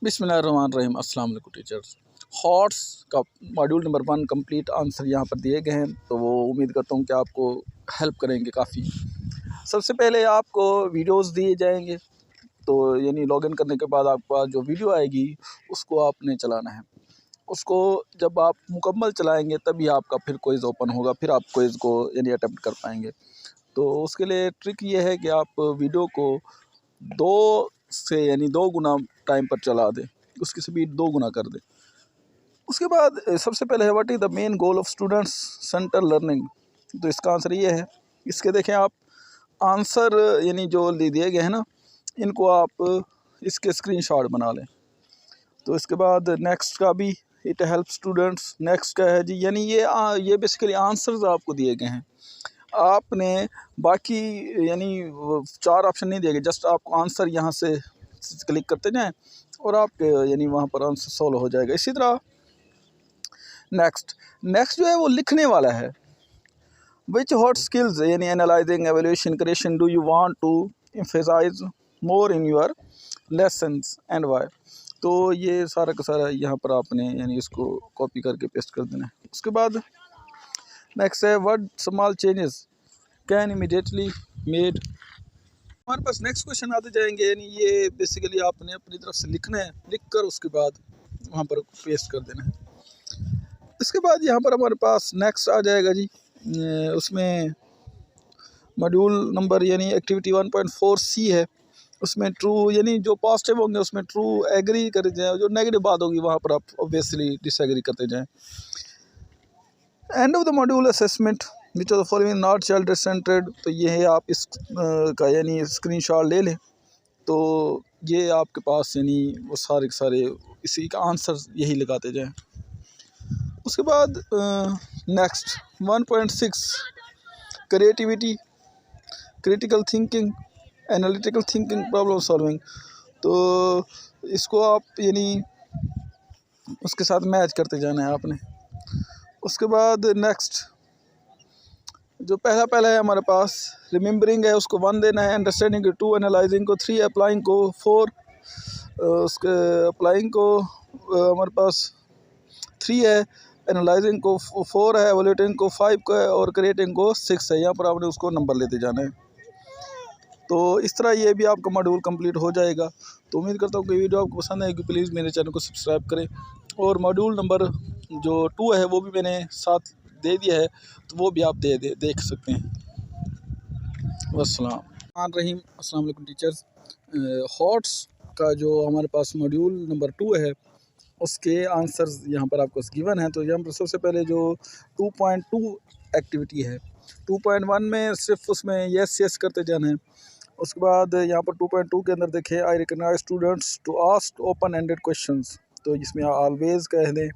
बिस्मिल्लाहिर्रहमानिर्रहीम। अस्सलाम वालेकुम टीचर्स। हॉट्स का मॉड्यूल नंबर 1 कंप्लीट आंसर यहाँ पर दिए गए हैं, तो वो उम्मीद करता हूँ कि आपको हेल्प करेंगे काफ़ी। सबसे पहले आपको वीडियोस दिए जाएंगे, तो यानी लॉगिन करने के बाद आपके पास जो वीडियो आएगी उसको आपने चलाना है। उसको जब आप मुकम्मल चलाएँगे तभी आपका फिर क्विज़ ओपन होगा, फिर आप क्विज़ को यानी अटेम्प्ट कर पाएँगे। तो उसके लिए ट्रिक ये है कि आप वीडियो को 2 से यानी 2 गुना टाइम पर चला दें, उसकी स्पीड 2 गुना कर दें। उसके बाद सबसे पहले है what is the main goal of students centre learning. तो इसका आंसर ये है। इसके देखें आप आंसर यानी जो दिए गए हैं ना, इनको आप इसके स्क्रीनशॉट बना लें। तो इसके बाद नेक्स्ट का भी इट हेल्प स्टूडेंट्स। नेक्स्ट का है जी, यानी ये बेसिकली आंसर्स आपको दिए गए हैं। आपने बाकी यानी 4 ऑप्शन नहीं दिए गए, जस्ट आपको आंसर यहाँ से क्लिक करते जाएं और आपके यानी वहाँ पर आंसर सॉल्व हो जाएगा। इसी तरह नेक्स्ट जो है वो लिखने वाला है। विच हॉट स्किल्स यानी analysing, evaluation, creation do you want to emphasise more in your lessons and why. तो ये सारा का सारा यहाँ पर आपने यानी इसको कॉपी करके पेस्ट कर देना है। उसके बाद नेक्स्ट है what small changes can immediately made. हमारे पास नेक्स्ट क्वेश्चन आते जाएंगे, यानी ये बेसिकली आपने अपनी तरफ से लिखना है, लिख कर उसके बाद वहाँ पर पेस्ट कर देना है। इसके बाद यहाँ पर हमारे पास नेक्स्ट आ जाएगा जी, उसमें मॉड्यूल नंबर यानी एक्टिविटी 1.4C है। उसमें ट्रू यानी जो पॉजिटिव होंगे उसमें ट्रू एग्री कर जाए, जो नेगेटिव बात होगी वहाँ पर आप ऑब्वियसली डिसएग्री करते जाएँ। End of the module assessment which of the following not child centred. तो ये है, आप इस का यानी स्क्रीनशॉट ले लें, तो ये आपके पास यानी वो सारे के सारे इसी का आंसर यही लगाते जाएं। उसके बाद next 1.6 creativity, critical thinking, analytical thinking, problem solving. तो इसको आप यानी उसके साथ मैच करते जाना है आपने। उसके बाद नेक्स्ट जो पहला है हमारे पास रिमेंबरिंग है, उसको 1 देना है, अंडरस्टैंडिंग को 2, एनालाइजिंग को 3, अप्लाइंग को 4। उसके अप्लाइंग को हमारे पास 3 है, एनालाइजिंग को 4 है, एवल्यूएटिंग को 5 का है और क्रिएटिंग को 6 है। यहाँ पर आपने उसको नंबर लेते जाना है। तो इस तरह ये भी आपका मॉड्यूल कंप्लीट हो जाएगा। तो उम्मीद करता हूँ कि वीडियो आपको पसंद आएगी। प्लीज़ मेरे चैनल को सब्सक्राइब करें, और मॉड्यूल नंबर जो 2 है वो भी मैंने साथ दे दिया है, तो वो भी आप देख सकते हैं। अस्सलाम रहीम। अस्सलाम वालेकुम टीचर्स। हॉट्स का जो हमारे पास मॉड्यूल नंबर 2 है उसके आंसर्स यहाँ पर आपको गिवन है। तो यहाँ पर सबसे पहले जो 2.2 एक्टिविटी है, 2.1 में सिर्फ उसमें यस करते जाना है। उसके बाद यहाँ पर 2.2 के अंदर देखें, I recognise students to ask open ended questions, तो इसमें ऑलवेज कह दें।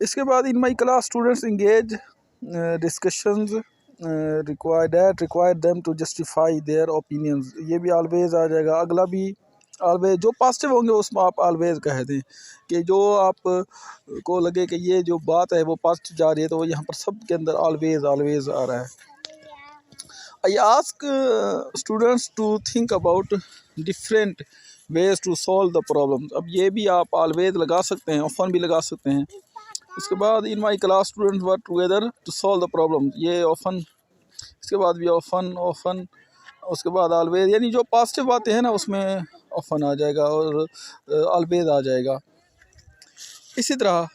इसके बाद in my class students engage discussions require them to justify their opinions, ये भी ऑलवेज आ जाएगा। अगला भी ऑलवेज, जो पॉजिटिव होंगे उसमें आप ऑलवेज कह दें कि जो आप को लगे कि ये जो बात है वो पॉजिटिव जा रही है, तो वो यहाँ पर सब के अंदर ऑलवेज आ रहा है। I ask students to think about different ways to solve the problem। अब ये भी आप always लगा सकते हैं, often भी लगा सकते हैं। इसके बाद in my class students work together to solve the problem, ये often। इसके बाद भी often। उसके बाद always, यानी जो पॉजिटिव बातें हैं ना उसमें often आ जाएगा और always आ जाएगा। इसी तरह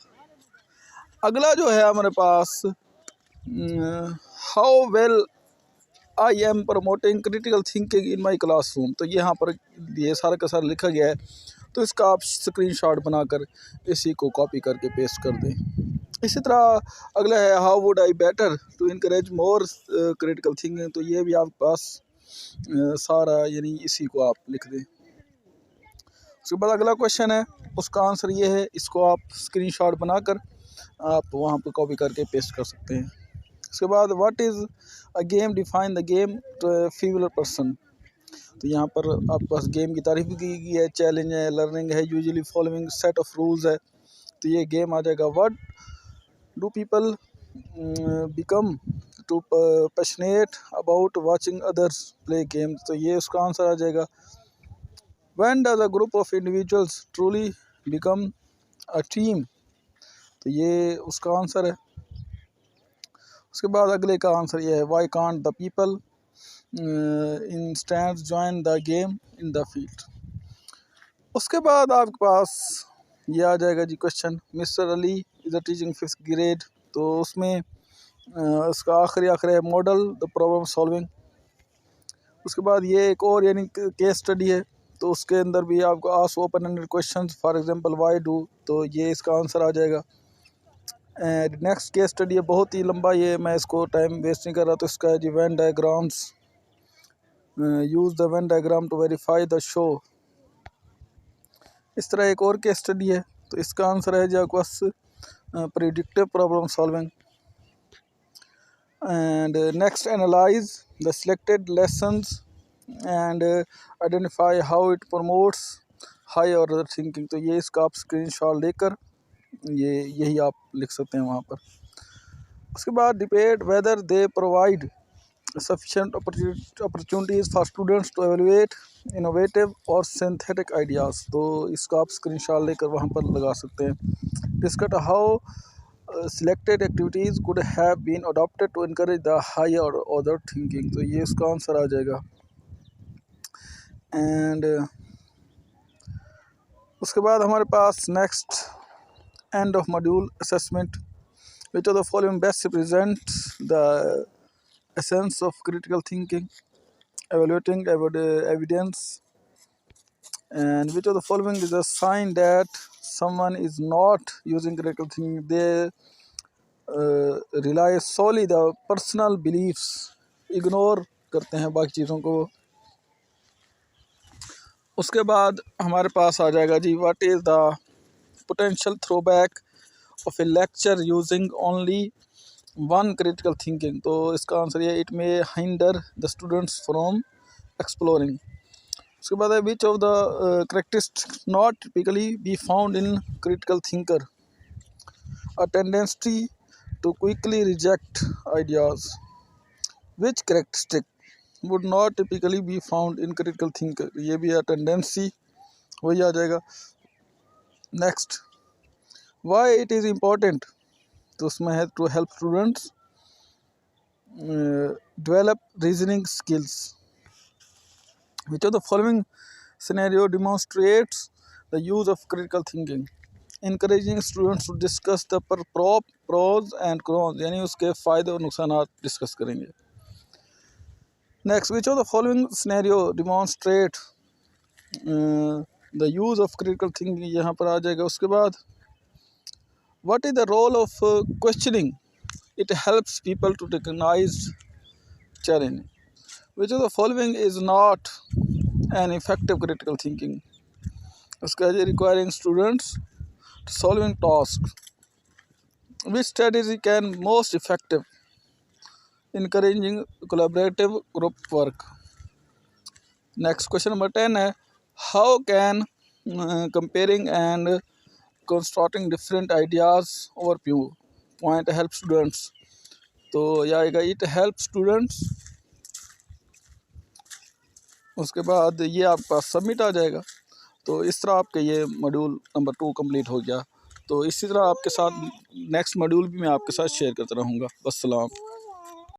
अगला जो है हमारे पास how well I am promoting critical thinking in my classroom. तो यहाँ पर ये सारा का सारा लिखा गया है, तो इसका आप स्क्रीनशॉट बनाकर इसी को कॉपी करके पेस्ट कर दें। इसी तरह अगला है how would I better to encourage more critical thinking. तो ये भी आपके पास सारा यानी इसी को आप लिख दें। उसके बाद अगला क्वेश्चन है, उसका आंसर ये है, इसको आप स्क्रीनशॉट बनाकर आप वहाँ पर कॉपी करके पेस्ट कर सकते हैं। उसके बाद what is a game, define the game to a favourite person. तो यहाँ पर आपके पास गेम की तारीफ भी की गई है, चैलेंज है, लर्निंग है, usually following set of rules है, तो ये गेम आ जाएगा। What do people become too passionate about watching others play games, तो ये उसका आंसर आ जाएगा। When does a group of individuals truly become a team, तो ये उसका आंसर है। उसके बाद अगले का आंसर ये है, why can't the people in stand join the game in the field. उसके बाद आपके पास ये आ जाएगा जी question, mister Ali is a teaching 5th grade, तो उसमें उसका आखिरी है मॉडल द प्रॉब्लम सॉल्विंग। उसके बाद ये एक और यानी केस स्टडी है, तो उसके अंदर भी आपको ask open ended question, for example why do, तो ये इसका आंसर आ जाएगा। एंड नेक्स्ट केस स्टडी है बहुत ही लंबा, ये मैं इसको टाइम वेस्ट नहीं कर रहा, तो इसका है जी Venn diagrams, use the Venn diagram to verify the show. इस तरह एक और केस स्टडी है, तो इसका आंसर है जी आपके पास predictive problem solving. And next analyse the selected lessons and identify how it promotes high order thinking, तो ये इसका आप स्क्रीनशॉट लेकर यही आप लिख सकते हैं वहाँ पर। उसके बाद debate whether they provide sufficient opportunities for students to evaluate innovative और synthetic ideas, तो इसका आप स्क्रीनशॉट लेकर वहाँ पर लगा सकते हैं। Discuss how selected activities could have been adopted to encourage the higher order thinking, तो ये इसका आंसर आ जाएगा। एंड उसके बाद हमारे पास next end of module assessment, which of the following best represents the essence of critical thinking, evaluating evidence, and which of the following is a sign that someone is not using critical thinking, they rely solely the personal beliefs, ignore करते हैं बाकी चीज़ों को। उसके बाद हमारे पास आ जाएगा जी what is the potential throwback of a lecture using only one critical thinking, तो इसका आंसर ये it may hinder the students from exploring. उसके बाद है which of the characteristics not typically be found in critical thinker, a tendency to quickly reject ideas, which characteristic would not typically be found in critical thinker, ये भी है tendency, वही आ जाएगा। Next why it is important, तो उसमें है to help students develop reasoning skills, which of the following scenario demonstrates the use of critical thinking, encouraging students to discuss the pros and cons, यानी उसके फ़ायदे और नुकसानात डिस्कस करेंगे। Next which of the following scenario demonstrate the use of critical thinking, यहाँ पर आ जाएगा। उसके बाद what is the role of questioning, it helps people to recognize challenge, which of the following is not an effective critical thinking, उसका है requiring students to solving tasks, which strategy can most effective encouraging collaborative group work। Next question number 10 है how can comparing and constructing different ideas over point help students, तो यह आएगा it help students. उसके बाद ये आपका submit आ जाएगा। तो इस तरह आपका ये मॉड्यूल नंबर 2 कंप्लीट हो गया। तो इसी तरह आपके साथ नेक्स्ट मॉड्यूल भी मैं आपके साथ शेयर करता रहूँगा। अस्सलाम।